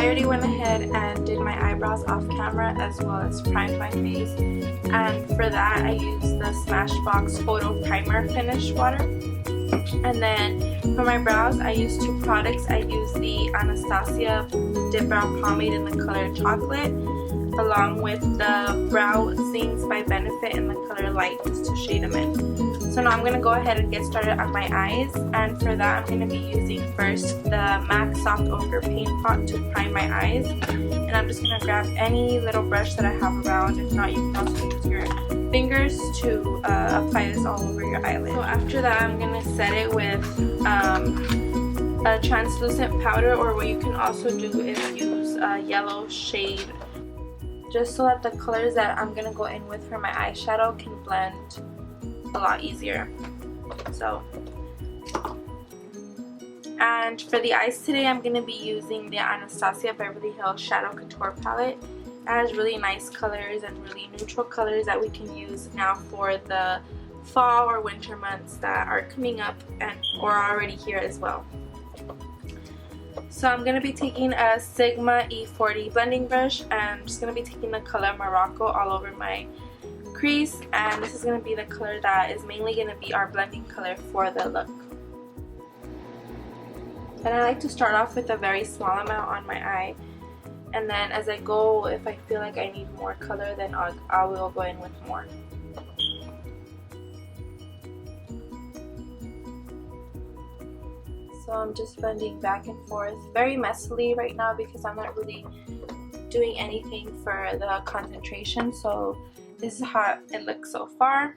I already went ahead and did my eyebrows off camera as well as primed my face, and for that I used the Smashbox Photo Primer Finish Water. And then for my brows I used two products. I used the Anastasia Dip Brow Pomade in the color Chocolate, along with the Brow Zings by Benefit in the color Light, just to shade them in. So now I'm going to go ahead and get started on my eyes, and for that I'm going to be using first the MAC Soft Ochre Paint Pot to prime my eyes. And I'm just going to grab any little brush that I have around. If not, you can also use your fingers to apply this all over your eyelid. So after that I'm going to set it with a translucent powder, or what you can also do is use a yellow shade, just so that the colors that I'm going to go in with for my eyeshadow can blend a lot easier. So, and for the eyes today I'm going to be using the Anastasia Beverly Hills Shadow Couture palette. It has really nice colors and really neutral colors that we can use now for the fall or winter months that are coming up and or are already here as well. So I'm going to be taking a Sigma E40 blending brush, and I'm just going to be taking the color Morocco all over my crease, and this is going to be the color that is mainly going to be our blending color for the look. And I like to start off with a very small amount on my eye, and then as I go, if I feel like I need more color, then I will go in with more. So I'm just blending back and forth very messily right now because I'm not really doing anything for the concentration. So this is how it looks so far.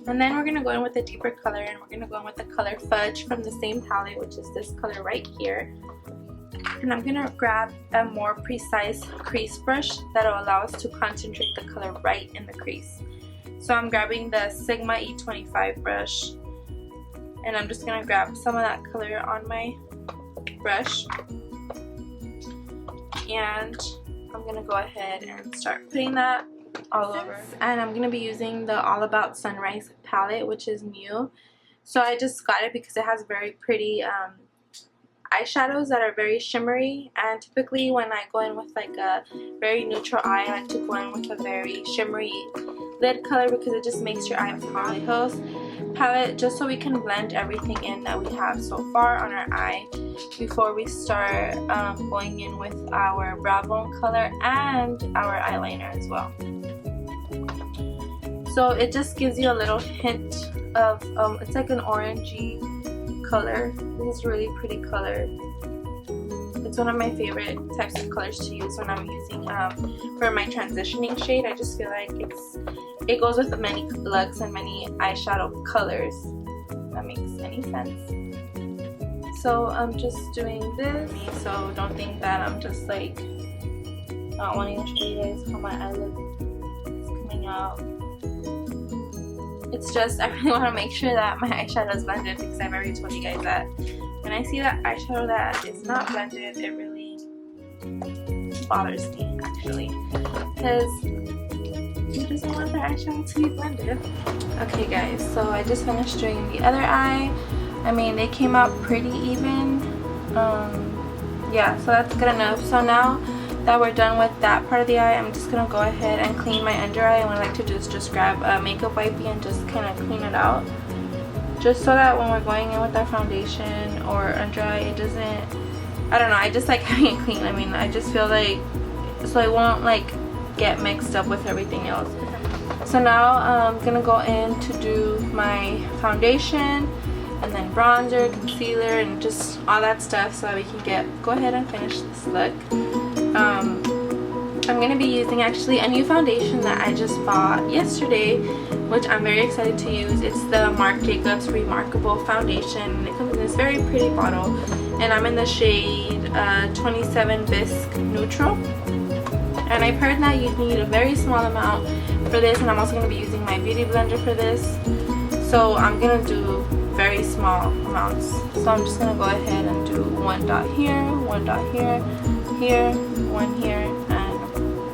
And then we're going to go in with a deeper color, and we're going to go in with the color Fudge from the same palette, which is this color right here. And I'm going to grab a more precise crease brush that will allow us to concentrate the color right in the crease. So I'm grabbing the Sigma E25 brush, and I'm just going to grab some of that color on my brush, and I'm going to go ahead and start putting that all over. And I'm going to be using the All About Sunrise palette, which is new. So I just got it because it has very pretty eyeshadows that are very shimmery, and typically when I go in with like a very neutral eye, I like to go in with a very shimmery lid color because it just makes your eye polyhouse palette, just so we can blend everything in that we have so far on our eye before we start going in with our brow bone color and our eyeliner as well. So it just gives you a little hint of it's like an orangey color. This is a really pretty color. It's one of my favorite types of colors to use when I'm using for my transitioning shade. I just feel like it goes with many looks and many eyeshadow colors. If that makes any sense. So I'm just doing this. So don't think that I'm just like not wanting to show you guys how my eyelid is coming out. It's just I really want to make sure that my eyeshadow is blended, because I've already told you guys that when I see that eyeshadow that is not blended, it really bothers me actually, because who doesn't want their eyeshadow to be blended? Okay guys, so I just finished doing the other eye. I mean, they came out pretty even. Yeah, so that's good enough. So now that we're done with that part of the eye, I'm just gonna go ahead and clean my under eye. And what I like to do is just grab a makeup wipey and just kind of clean it out, just so that when we're going in with our foundation or under eye, it doesn't, I don't know, I just like having it clean. I mean, I just feel like, so it won't like get mixed up with everything else. So now I'm gonna go in to do my foundation, and then bronzer, concealer, and just all that stuff, so that we can go ahead and finish this look. I'm going to be using actually a new foundation that I just bought yesterday, which I'm very excited to use. It's the Marc Jacobs Remarcable foundation. It comes in this very pretty bottle, and I'm in the shade 27 Bisque Neutral. And I've heard that you need a very small amount for this, and I'm also going to be using my beauty blender for this. So I'm going to do very small amounts. So I'm just going to go ahead and do one dot here, one dot here, here, one here, and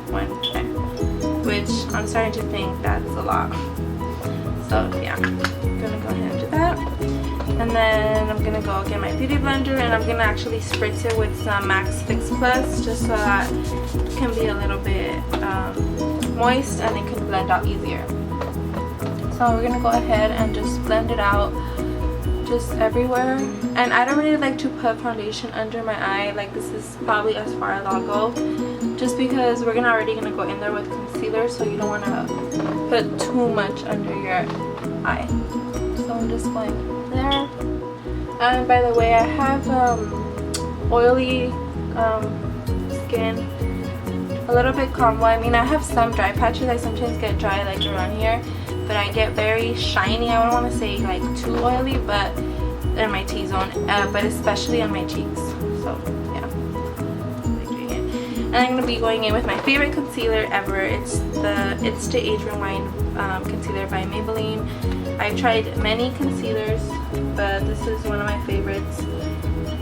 one there, which I'm starting to think that's a lot. So yeah, I'm gonna go ahead and do that. And And then I'm gonna go get my beauty blender, and I'm gonna actually spritz it with some Max Fix Plus just so that it can be a little bit moist and it can blend out easier. So we're gonna go ahead and just blend it out just everywhere. And I don't really like to put foundation under my eye. Like, this is probably as far as I'll go, just because we're already gonna go in there with concealer, so you don't want to put too much under your eye. So I'm just going there. And by the way, I have oily skin, a little bit combo. I mean, I have some dry patches. I sometimes get dry like around here, but I get very shiny. I don't want to say like too oily, but in my T-zone, but especially on my cheeks. So yeah, I'm doing it. And I'm gonna be going in with my favorite concealer ever. It's the Age Rewind concealer by Maybelline. I've tried many concealers, but this is one of my favorites.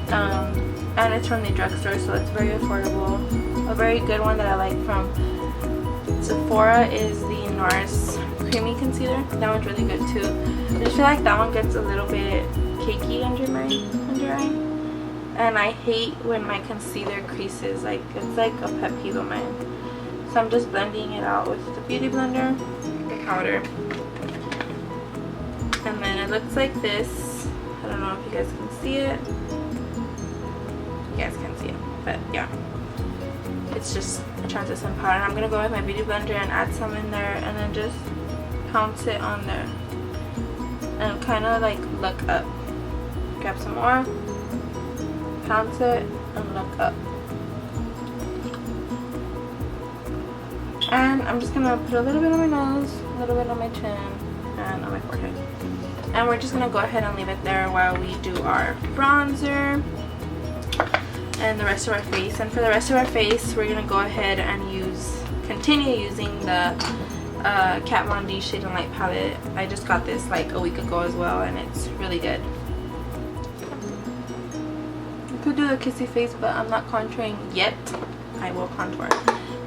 And it's from the drugstore, so it's very affordable. A very good one that I like from Sephora is the NARS Creamy Concealer. That one's really good too. I just feel like that one gets a little bit cakey under my under eye. And I hate when my concealer creases. Like, it's like a pet peeve of mine. So I'm just blending it out with the beauty blender, the powder. And then it looks like this. I don't know if you guys can see it. You guys can see it, but yeah. It's just a translucent powder. And I'm going to go with my beauty blender and add some in there, and then just pounce it on there. And kind of like look up. Grab some more. Pounce it and look up. And I'm just going to put a little bit on my nose, a little bit on my chin, and on my forehead. And we're just going to go ahead and leave it there while we do our bronzer and the rest of our face. And for the rest of our face, we're going to go ahead and continue using the Kat Von D Shade and Light palette. I just got this like a week ago as well, and it's really good. I could do the kissy face, but I'm not contouring yet. I will contour.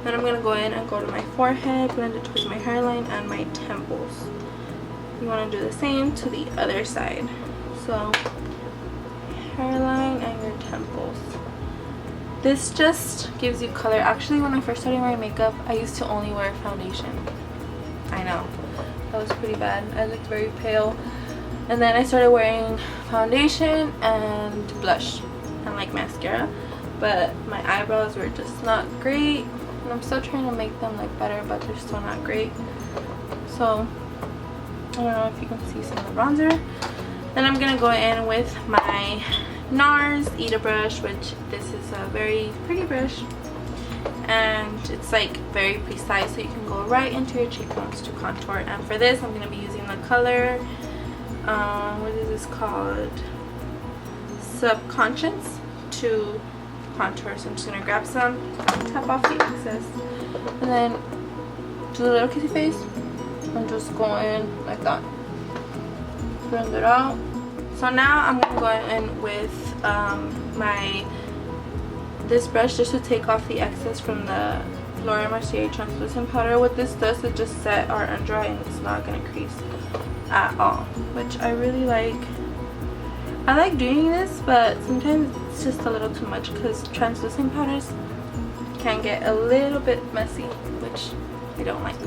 Then I'm going to go in and go to my forehead, blend it towards my hairline and my temples. You want to do the same to the other side. So hairline and your temples. This just gives you color. Actually, when I first started wearing makeup, I used to only wear foundation. I know, that was pretty bad. I looked very pale. And then I started wearing foundation and blush and like mascara. But my eyebrows were just not great. And I'm still trying to make them like better, but they're still not great. So I don't know if you can see some of the bronzer. Then I'm gonna go in with my NARS Ita brush, which this is a very pretty brush, and it's like very precise, so you can go right into your cheekbones to contour. And for this, I'm gonna be using the color, what is this called? Subconscious to contour. So I'm just gonna grab some, tap off the excess, and then do the little kissy face. And just go in like that. Blend it out. So now I'm going to go in with this brush just to take off the excess from the Merceir translucent powder. What this does is just set our under eye, and it's not going to crease at all, which I really like. I like doing this, but sometimes it's just a little too much because translucent powders can get a little bit messy, which I don't like.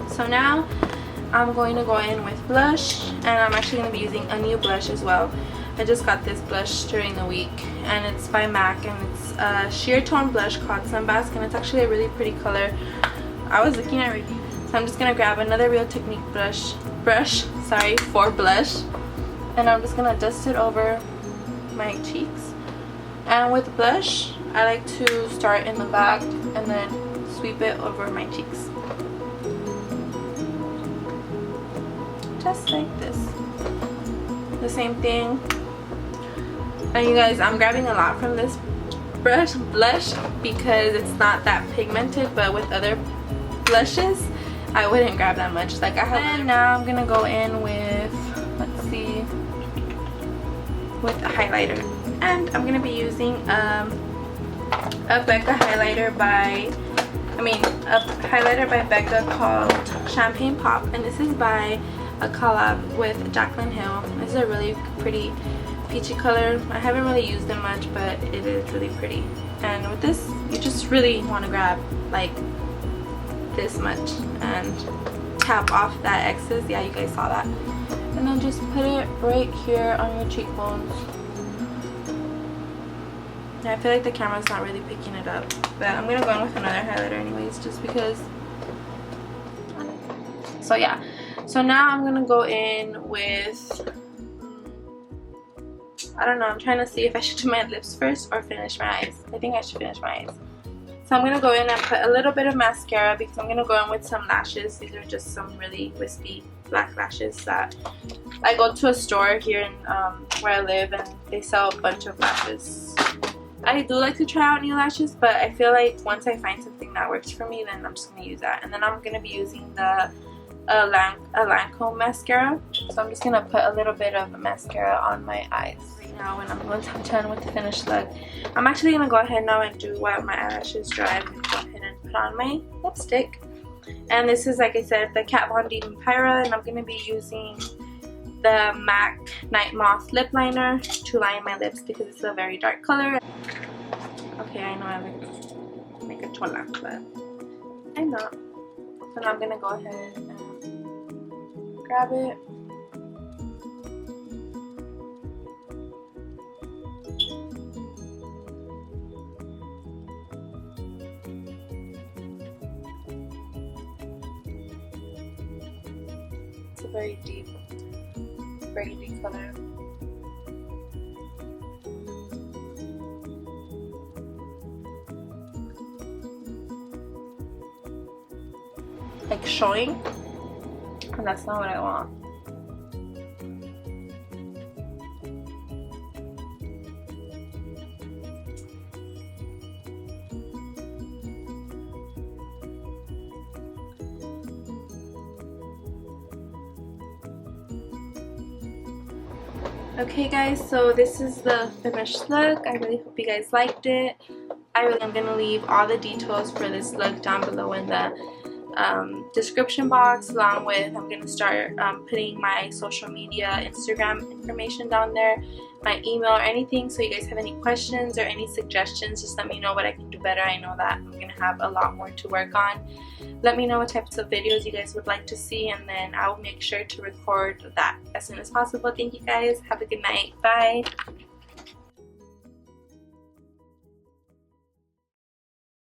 So now I'm going to go in with blush, and I'm actually going to be using a new blush as well. I just got this blush during the week, and it's by MAC, and it's a sheer tone blush called Sunbasque, and it's actually a really pretty color. I was looking at it, so I'm just going to grab another Real Technique brush for blush, and I'm just going to dust it over my cheeks. And with blush, I like to start in the back and then sweep it over my cheeks. Just like this. The same thing. And you guys, I'm grabbing a lot from this blush because it's not that pigmented, but with other blushes I wouldn't grab that much. Like I have. And now I'm gonna go in with, let's see, with a highlighter, and I'm gonna be using a Becca highlighter by a highlighter by Becca called Champagne Pop, and this is by a collab with Jaclyn Hill. This is a really pretty peachy color. I haven't really used it much, but it is really pretty. And with this, you just really want to grab like this much and tap off that excess. Yeah, you guys saw that. And then just put it right here on your cheekbones. I feel like the camera's not really picking it up, but I'm gonna go in with another highlighter anyways, just because. So yeah, so now I'm gonna go in with, I don't know, I'm trying to see if I should do my lips first or finish my eyes. I think I should finish my eyes. So I'm gonna go in and put a little bit of mascara because I'm gonna go in with some lashes. These are just some really wispy black lashes that I go to a store here in where I live, and they sell a bunch of lashes. I do like to try out new lashes, but I feel like once I find something that works for me, then I'm just going to use that. And then I'm going to be using the Lancome mascara. So I'm just going to put a little bit of mascara on my eyes. Right now, when I'm done with the finished look, I'm actually going to go ahead now and do while my eyelashes dry. I'm going to go ahead and put on my lipstick. And this is, like I said, the Kat Von D Vampira, and I'm going to be using the MAC Nightmoth lip liner to line my lips because it's a very dark color. Okay, I know I look like a chola, but I'm not. So now I'm gonna go ahead and grab it. It's a very deep color. Like showing, and that's not what I want. Okay guys, so this is the finished look. I really hope you guys liked it. I really am going to leave all the details for this look down below in the description box, along with I'm going to start putting my social media, Instagram information down there, my email or anything. So you guys have any questions or any suggestions, just let me know what I can do better. I know that I'm going to have a lot more to work on. Let me know what types of videos you guys would like to see, and then I'll make sure to record that as soon as possible. Thank you guys. Have a good night. Bye.